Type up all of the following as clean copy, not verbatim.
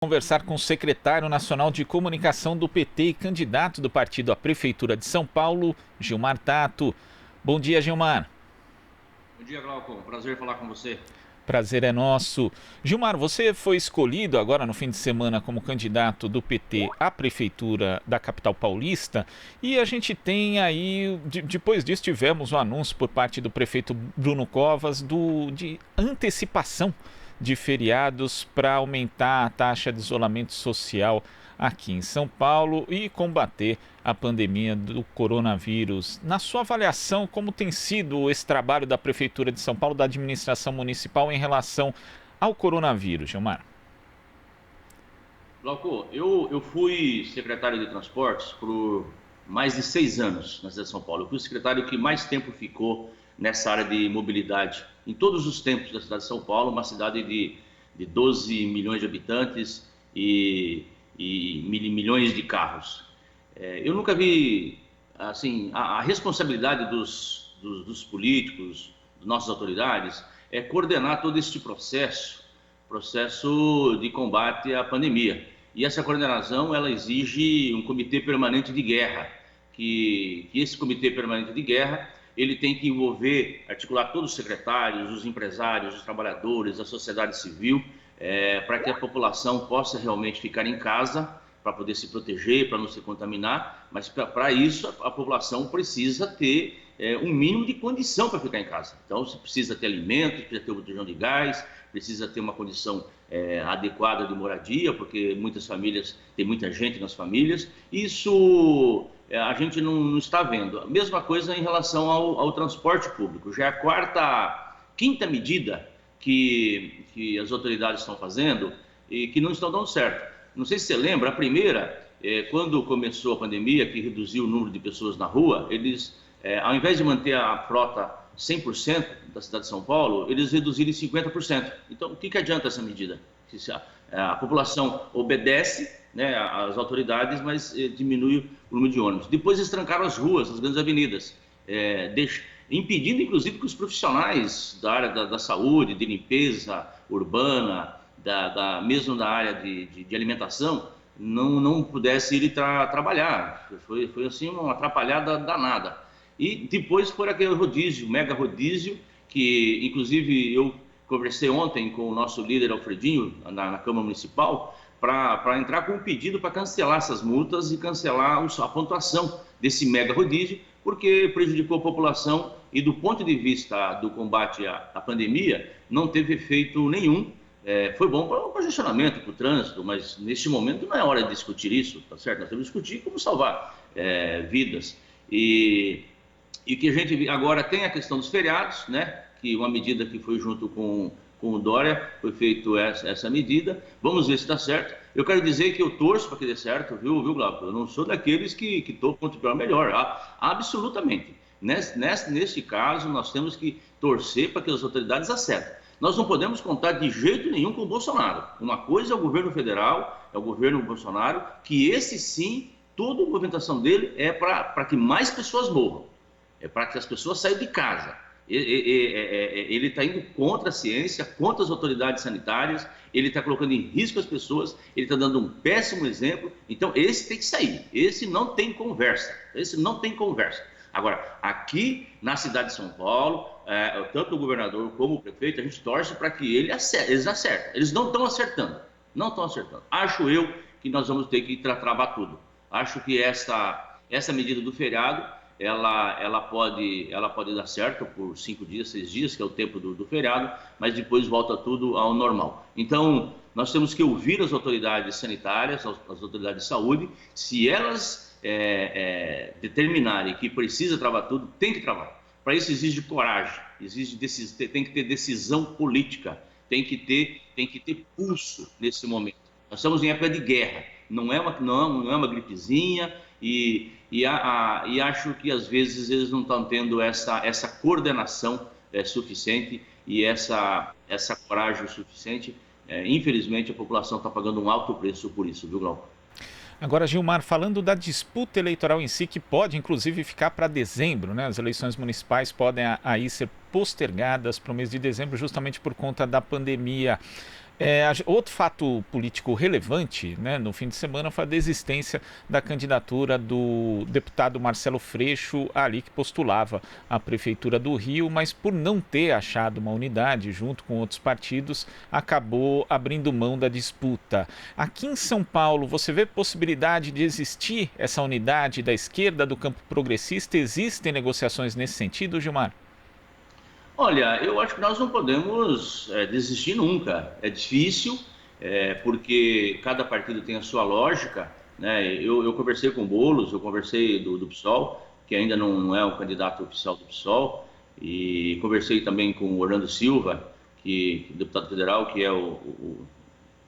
Conversar com o secretário nacional de comunicação do PT e candidato do partido à Prefeitura de São Paulo, Gilmar Tato. Bom dia, Gilmar. Bom dia, Glauco. Prazer falar com você. Prazer é nosso. Gilmar, você foi escolhido agora no fim de semana como candidato do PT à Prefeitura da capital paulista e a gente tem aí, depois disso tivemos o anúncio por parte do prefeito Bruno Covas de antecipação de feriados para aumentar a taxa de isolamento social aqui em São Paulo e combater a pandemia do coronavírus. Na sua avaliação, como tem sido esse trabalho da Prefeitura de São Paulo, da administração municipal em relação ao coronavírus, Gilmar? Glauco, eu fui secretário de transportes por mais de 6 anos na cidade de São Paulo. Eu fui o secretário que mais tempo ficou nessa área de mobilidade, em todos os tempos da cidade de São Paulo, uma cidade de 12 milhões de habitantes e milhões de carros. Eu nunca vi, assim, a responsabilidade dos políticos, das nossas autoridades, é coordenar todo este processo de combate à pandemia. E essa coordenação, ela exige um comitê permanente de guerra, que esse comitê permanente de guerra, ele tem que envolver, articular todos os secretários, os empresários, os trabalhadores, a sociedade civil, para que a população possa realmente ficar em casa, para poder se proteger, para não se contaminar, mas para isso a população precisa ter um mínimo de condição para ficar em casa. Então, você precisa ter alimentos, precisa ter botijão de gás, precisa ter uma condição adequada de moradia, porque muitas famílias, tem muita gente nas famílias. Isso a gente não está vendo. A mesma coisa em relação ao transporte público. Já é a quinta medida que as autoridades estão fazendo e que não estão dando certo. Não sei se você lembra, a primeira, quando começou a pandemia, que reduziu o número de pessoas na rua, eles, ao invés de manter a frota 100% da cidade de São Paulo, eles reduziram em 50%. Então, o que adianta essa medida? A população obedece, né, às autoridades, mas diminui o número de ônibus. Depois eles trancaram as ruas, as grandes avenidas, impedindo, inclusive, que os profissionais da área da saúde, de limpeza urbana, mesmo da área de alimentação, não pudesse ir trabalhar. Foi assim uma atrapalhada danada. E depois foi aquele rodízio, mega rodízio, que inclusive eu conversei ontem com o nosso líder Alfredinho na Câmara Municipal para entrar com um pedido para cancelar essas multas e cancelar a pontuação desse mega rodízio, porque prejudicou a população e do ponto de vista do combate à pandemia não teve efeito nenhum. Foi bom para o congestionamento, para o trânsito, mas neste momento não é hora de discutir isso, tá certo? Nós temos que discutir como salvar vidas. E que a gente agora tem a questão dos feriados, né? Que uma medida que foi junto com o Dória, foi feita essa medida. Vamos ver se dá certo. Eu quero dizer que eu torço para que dê certo, viu, Glauco? Eu não sou daqueles que estou contra o pior melhor, absolutamente. Neste caso, nós temos que torcer para que as autoridades acertem. Nós não podemos contar de jeito nenhum com o Bolsonaro. Uma coisa é o governo federal, é o governo Bolsonaro, que esse sim, toda a movimentação dele é para que mais pessoas morram, é para que as pessoas saiam de casa. Ele está indo contra a ciência, contra as autoridades sanitárias, ele está colocando em risco as pessoas, ele está dando um péssimo exemplo. Então, esse tem que sair, esse não tem conversa, Agora, aqui na cidade de São Paulo, tanto o governador como o prefeito, a gente torce para que eles acertem. Eles não estão acertando. Acho eu que nós vamos ter que travar tudo. Acho que essa medida do feriado, ela pode dar certo por 5 dias, 6 dias, que é o tempo do feriado, mas depois volta tudo ao normal. Então, nós temos que ouvir as autoridades sanitárias, as autoridades de saúde. Se elas determinarem que precisa travar tudo, tem que travar. Para isso exige coragem, tem que ter decisão política, tem que ter pulso nesse momento. Nós estamos em época de guerra, não é uma gripezinha, e acho que às vezes eles não estão tendo essa coordenação suficiente e essa coragem suficiente. Infelizmente a população está pagando um alto preço por isso, viu, Glauco? Agora, Gilmar, falando da disputa eleitoral em si, que pode inclusive ficar para dezembro, né? As eleições municipais podem aí ser postergadas para o mês de dezembro justamente por conta da pandemia. Outro fato político relevante, né, no fim de semana foi a desistência da candidatura do deputado Marcelo Freixo, ali que postulava a Prefeitura do Rio, mas por não ter achado uma unidade junto com outros partidos, acabou abrindo mão da disputa. Aqui em São Paulo, você vê possibilidade de existir essa unidade da esquerda, do campo progressista? Existem negociações nesse sentido, Gilmar? Olha, eu acho que nós não podemos desistir nunca. É difícil, porque cada partido tem a sua lógica, né? Eu conversei com o Boulos, eu conversei do PSOL, que ainda não é o candidato oficial do PSOL, e conversei também com o Orlando Silva, deputado federal, que é o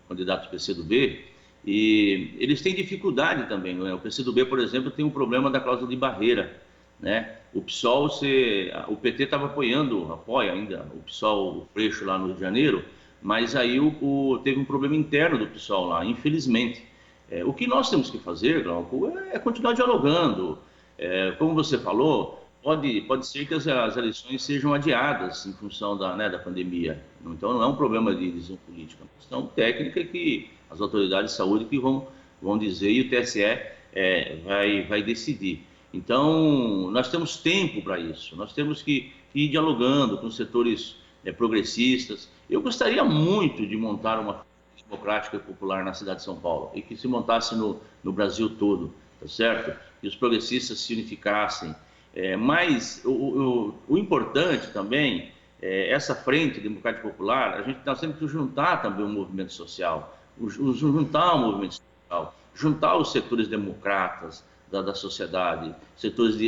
candidato do PCdoB, e eles têm dificuldade também, né? O PCdoB, por exemplo, tem um problema da cláusula de barreira, né? O PSOL, o PT estava apoia ainda o PSOL, o Freixo lá no Rio de Janeiro, mas aí teve um problema interno do PSOL lá, infelizmente. O que nós temos que fazer, Glauco, é continuar dialogando. Como você falou, pode ser que as eleições sejam adiadas em função da pandemia. Então não é um problema de decisão política, é uma questão técnica que as autoridades de saúde que vão dizer e o TSE vai decidir. Então, nós temos tempo para isso, nós temos que ir dialogando com os setores progressistas. Eu gostaria muito de montar uma frente democrática e popular na cidade de São Paulo e que se montasse no Brasil todo, tá certo? E os progressistas se unificassem. Mas o importante também essa frente democrática e popular, nós temos que juntar também o movimento social, juntar o movimento social, juntar os setores democratas, da sociedade,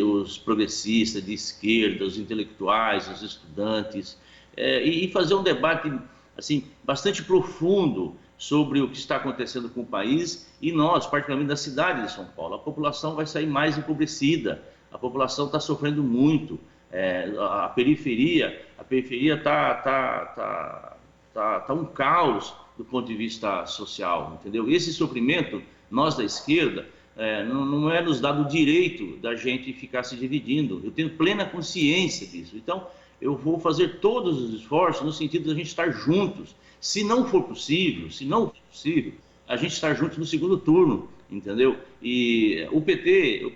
os progressistas, de esquerda, os intelectuais, os estudantes, e fazer um debate assim, bastante profundo sobre o que está acontecendo com o país e nós, particularmente da cidade de São Paulo. A população vai sair mais empobrecida, a população está sofrendo muito, a periferia está um caos do ponto de vista social, entendeu? Esse sofrimento, nós da esquerda, não é nos dado o direito da gente ficar se dividindo. Eu tenho plena consciência disso. Então, eu vou fazer todos os esforços no sentido de a gente estar juntos. Se não for possível, a gente estar juntos no segundo turno, entendeu? E o PT,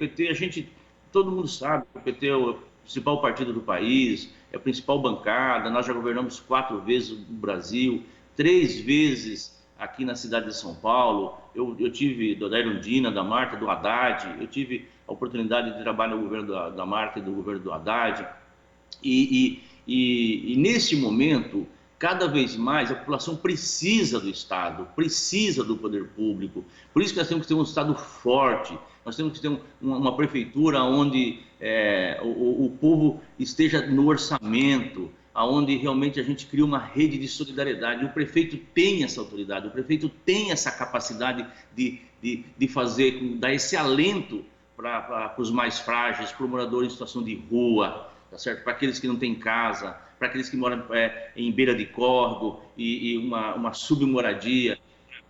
todo mundo sabe, o PT é o principal partido do país, é a principal bancada, nós já governamos 4 vezes o Brasil, 3 vezes aqui na cidade de São Paulo. Eu tive da Erundina, da Marta, do Haddad, eu tive a oportunidade de trabalhar no governo da Marta e do governo do Haddad. E nesse momento, cada vez mais, a população precisa do Estado, precisa do poder público. Por isso que nós temos que ter um Estado forte, nós temos que ter uma prefeitura onde o povo esteja no orçamento, aonde realmente a gente cria uma rede de solidariedade. O prefeito tem essa autoridade, o prefeito tem essa capacidade de dar esse alento para os mais frágeis, para o morador em situação de rua, tá certo? Para aqueles que não têm casa, para aqueles que moram em beira de córrego e uma submoradia,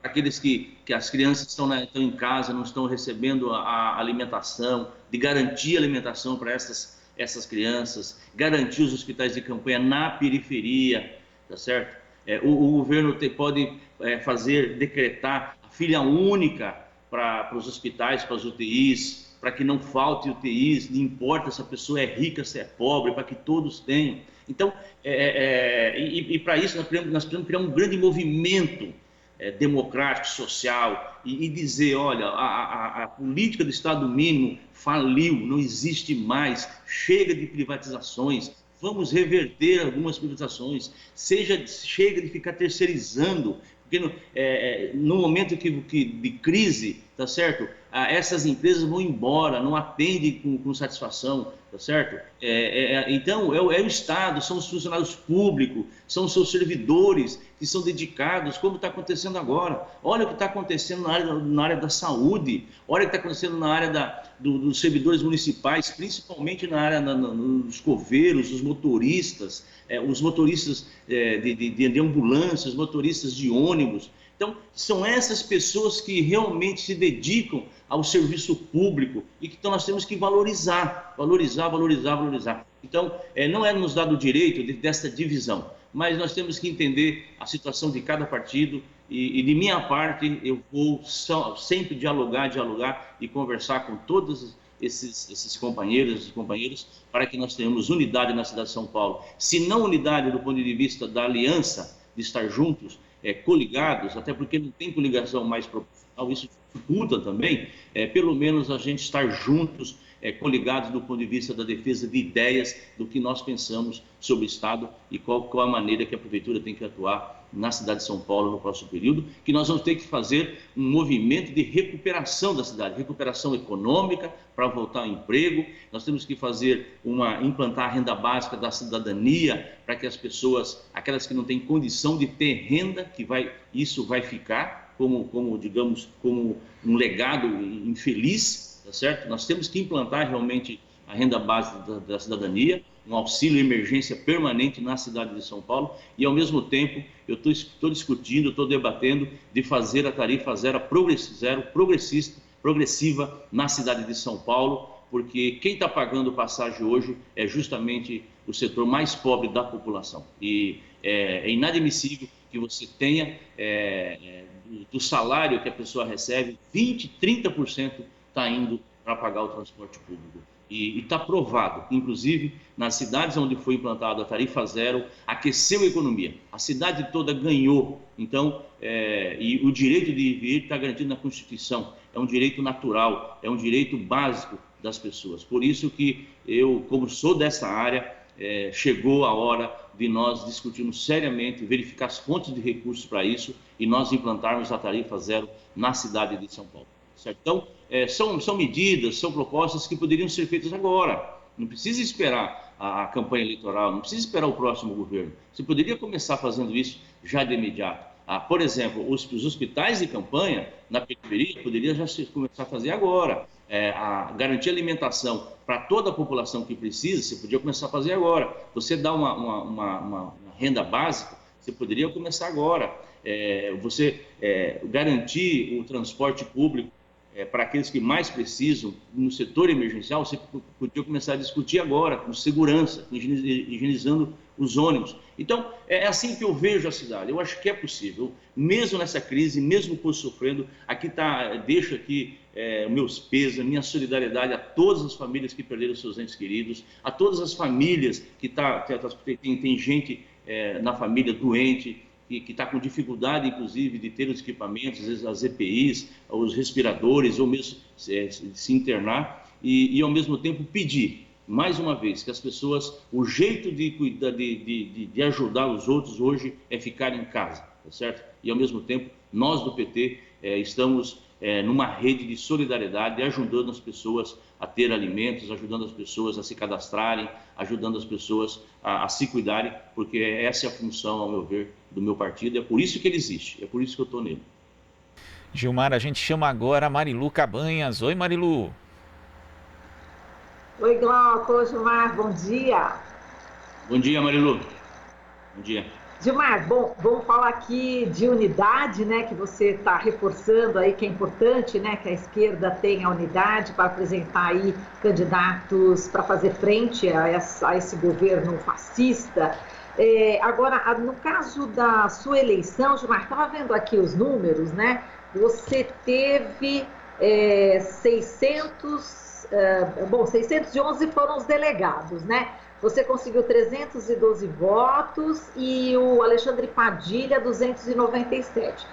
para aqueles que as crianças estão em casa, não estão recebendo a alimentação, de garantir alimentação para essas crianças, garantir os hospitais de campanha na periferia, tá certo? O governo pode decretar a filha única para os hospitais, para as UTIs, para que não falte UTIs, não importa se a pessoa é rica, se é pobre, para que todos tenham. Então, para isso nós precisamos criar um grande movimento democrático, social, e dizer, olha, a política do Estado mínimo faliu, não existe mais, chega de privatizações, vamos reverter algumas privatizações, chega de ficar terceirizando, porque no momento de crise, tá certo? Essas empresas vão embora, não atendem com satisfação, tá certo? Então, é o Estado, são os funcionários públicos, são os seus servidores que são dedicados, como está acontecendo agora. Olha o que está acontecendo na área da saúde, olha o que está acontecendo na área dos servidores municipais, principalmente na área dos coveiros, os motoristas de ambulâncias, motoristas de ônibus. Então, são essas pessoas que realmente se dedicam ao serviço público e que nós temos que valorizar. Então, não é nos dado o direito desta divisão. mas nós temos que entender a situação de cada partido e de minha parte, eu vou sempre dialogar e conversar com todos esses companheiros e companheiras para que nós tenhamos unidade na cidade de São Paulo. Se não unidade do ponto de vista da aliança, de estar juntos, coligados, até porque não tem coligação mais proporcional, isso dificulta também, pelo menos a gente estar juntos, coligados do ponto de vista da defesa de ideias, do que nós pensamos sobre o Estado e qual a maneira que a Prefeitura tem que atuar na cidade de São Paulo no próximo período, que nós vamos ter que fazer um movimento de recuperação da cidade, recuperação econômica para voltar ao emprego, nós temos que implantar a renda básica da cidadania para que as pessoas, aquelas que não têm condição de ter renda, isso vai ficar digamos, como um legado infeliz, tá certo? Nós temos que implantar realmente a renda básica da cidadania, um auxílio emergência permanente na cidade de São Paulo e, ao mesmo tempo, eu estou discutindo, estou debatendo de fazer a tarifa zero progressiva na cidade de São Paulo, porque quem está pagando passagem hoje é justamente o setor mais pobre da população. E é inadmissível que você tenha, do salário que a pessoa recebe, 20%, 30% está indo para pagar o transporte público. E está provado, inclusive nas cidades onde foi implantada a tarifa zero, aqueceu a economia, a cidade toda ganhou. Então, e o direito de vir está garantido na Constituição, é um direito natural, é um direito básico das pessoas. Por isso que eu, como sou dessa área, chegou a hora de nós discutirmos seriamente, verificar as fontes de recursos para isso e nós implantarmos a tarifa zero na cidade de São Paulo. Certo? Então, são medidas, são propostas que poderiam ser feitas agora. Não precisa esperar a campanha eleitoral, não precisa esperar o próximo governo. Você poderia começar fazendo isso já de imediato. Por exemplo, os hospitais de campanha na periferia poderiam já começar a fazer agora. Garantir alimentação para toda a população que precisa, você podia começar a fazer agora. Você dá uma renda básica, você poderia começar agora. Você garantir o transporte público para aqueles que mais precisam, no setor emergencial, você podia começar a discutir agora, com segurança, higienizando os ônibus. Então, é assim que eu vejo a cidade. Eu acho que é possível, mesmo nessa crise, mesmo sofrendo, deixo aqui meus pesos, minha solidariedade a todas as famílias que perderam seus entes queridos, a todas as famílias que tem gente na família doente, que está com dificuldade, inclusive, de ter os equipamentos, às vezes as EPIs, os respiradores, ou mesmo se internar, e ao mesmo tempo pedir, mais uma vez, que as pessoas, o jeito de ajudar os outros hoje é ficar em casa, tá certo? E ao mesmo tempo, nós do PT estamos numa rede de solidariedade, ajudando as pessoas a ter alimentos, ajudando as pessoas a se cadastrarem, ajudando as pessoas a se cuidarem, porque essa é a função, ao meu ver, do meu partido, é por isso que ele existe, é por isso que eu estou nele. Gilmar, a gente chama agora a Marilu Cabanhas. Oi, Marilu. Oi, Glauco, Gilmar, bom dia. Bom dia, Marilu. Bom dia. Gilmar, bom, vamos falar aqui de unidade, né, que você está reforçando aí, que é importante, né, que a esquerda tenha unidade para apresentar aí candidatos para fazer frente a esse governo fascista. Agora, no caso da sua eleição, Gilmar, estava vendo aqui os números, né, você teve 611 foram os delegados, né? Você conseguiu 312 votos e o Alexandre Padilha 297.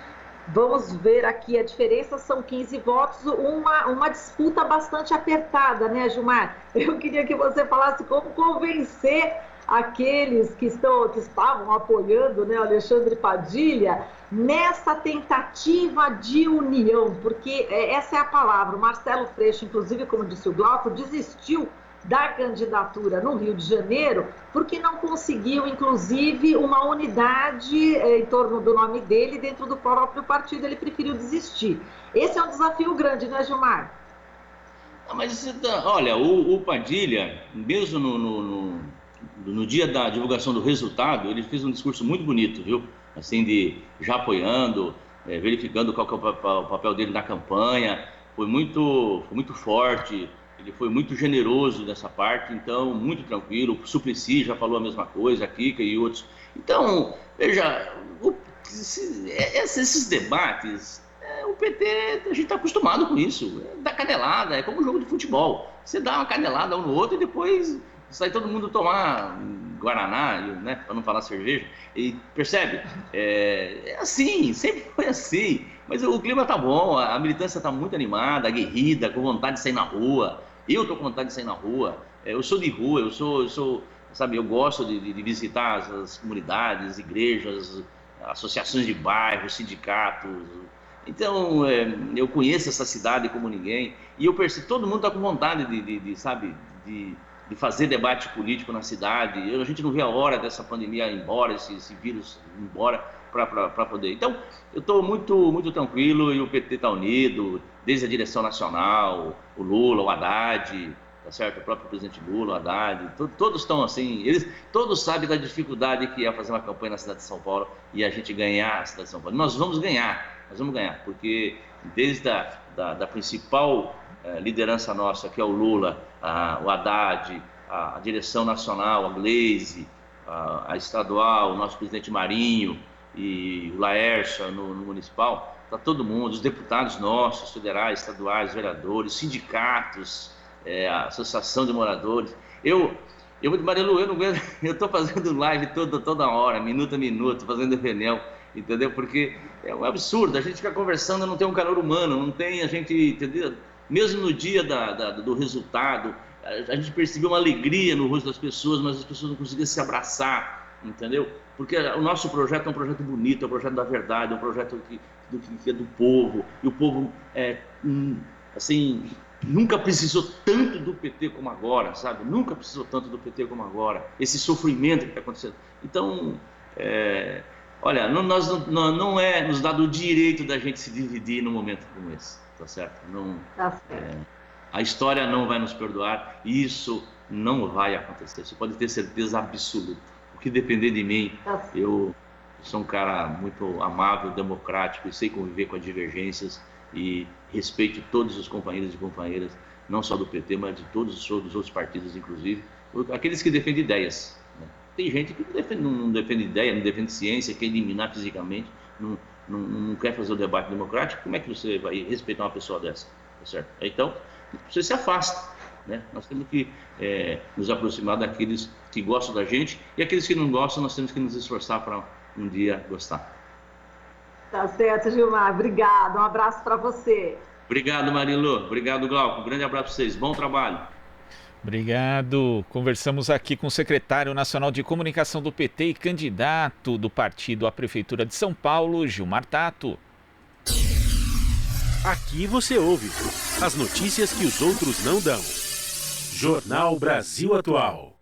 Vamos ver aqui a diferença, são 15 votos, uma disputa bastante apertada, né, Gilmar? Eu queria que você falasse como convencer aqueles que estavam apoiando, né, o Alexandre Padilha nessa tentativa de união, porque essa é a palavra. O Marcelo Freixo, inclusive, como disse o Glauco, desistiu da candidatura no Rio de Janeiro, porque não conseguiu, inclusive, uma unidade em torno do nome dele dentro do próprio partido, ele preferiu desistir. Esse é um desafio grande, não é, Gilmar? Mas, olha, o Padilha, mesmo no dia da divulgação do resultado, ele fez um discurso muito bonito, viu? Assim, já apoiando, verificando qual que é o papel dele na campanha, foi muito forte, Ele foi muito generoso nessa parte, então, muito tranquilo. O Suplicy já falou a mesma coisa, a Kika e outros. Então, veja, esses debates, o PT, a gente está acostumado com isso. Dá canelada, é como um jogo de futebol. Você dá uma canelada um no outro e depois sai todo mundo tomar Guaraná, né, para não falar cerveja. E percebe? É assim, sempre foi assim. Mas o clima tá bom, a militância tá muito animada, aguerrida, com vontade de sair na rua. Eu tô com vontade de sair na rua. Eu sou de rua, eu sou, sabe, eu gosto de visitar as comunidades, igrejas, associações de bairros, sindicatos. Então, eu conheço essa cidade como ninguém. E eu percebo, todo mundo está com vontade de fazer debate político na cidade. A gente não vê a hora dessa pandemia ir embora, esse vírus ir embora, para poder. Então, eu estou muito tranquilo e o PT está unido, desde a direção nacional, o Lula, o Haddad, tá certo? O próprio presidente Lula, o Haddad, todos estão assim, eles todos sabem da dificuldade que é fazer uma campanha na cidade de São Paulo e a gente ganhar a cidade de São Paulo. Nós vamos ganhar, porque desde da principal liderança nossa, que é o Lula, o Haddad, a direção nacional, a Gleisi, a estadual, o nosso presidente Marinho e o Laércio no municipal, está todo mundo, os deputados nossos, federais, estaduais, vereadores, sindicatos, a associação de moradores. Marilu, eu estou fazendo live toda hora, minuto a minuto, fazendo reunião, entendeu? Porque é um absurdo, a gente fica conversando, não tem um calor humano, não tem a gente, entendeu? Mesmo no dia do resultado, a gente percebeu uma alegria no rosto das pessoas, mas as pessoas não conseguiam se abraçar, entendeu? Porque o nosso projeto é um projeto bonito, é um projeto da verdade, é um projeto que é do povo, e o povo, assim, nunca precisou tanto do PT como agora, sabe? Nunca precisou tanto do PT como agora, esse sofrimento que está acontecendo. Então, olha, não é nos dado o direito da gente se dividir num momento como esse, tá certo? A história não vai nos perdoar, e isso não vai acontecer, você pode ter certeza absoluta. O que depender de mim, eu sou um cara muito amável, democrático, e sei conviver com as divergências e respeito todos os companheiros e companheiras, não só do PT, mas de todos os outros partidos, inclusive, aqueles que defendem ideias, né? Tem gente que não defende ideia, não defende ciência, quer eliminar fisicamente, não quer fazer o debate democrático. Como é que você vai respeitar uma pessoa dessa? Tá certo? Então, você se afasta, né? Nós temos que nos aproximar daqueles que gostam da gente, e aqueles que não gostam, nós temos que nos esforçar para um dia gostar. Tá certo, Gilmar. Obrigado. Um abraço para você. Obrigado, Marilu. Obrigado, Glauco. Um grande abraço para vocês. Bom trabalho. Obrigado. Conversamos aqui com o secretário nacional de comunicação do PT e candidato do partido à Prefeitura de São Paulo, Gilmar Tato. Aqui você ouve as notícias que os outros não dão. Jornal Brasil Atual.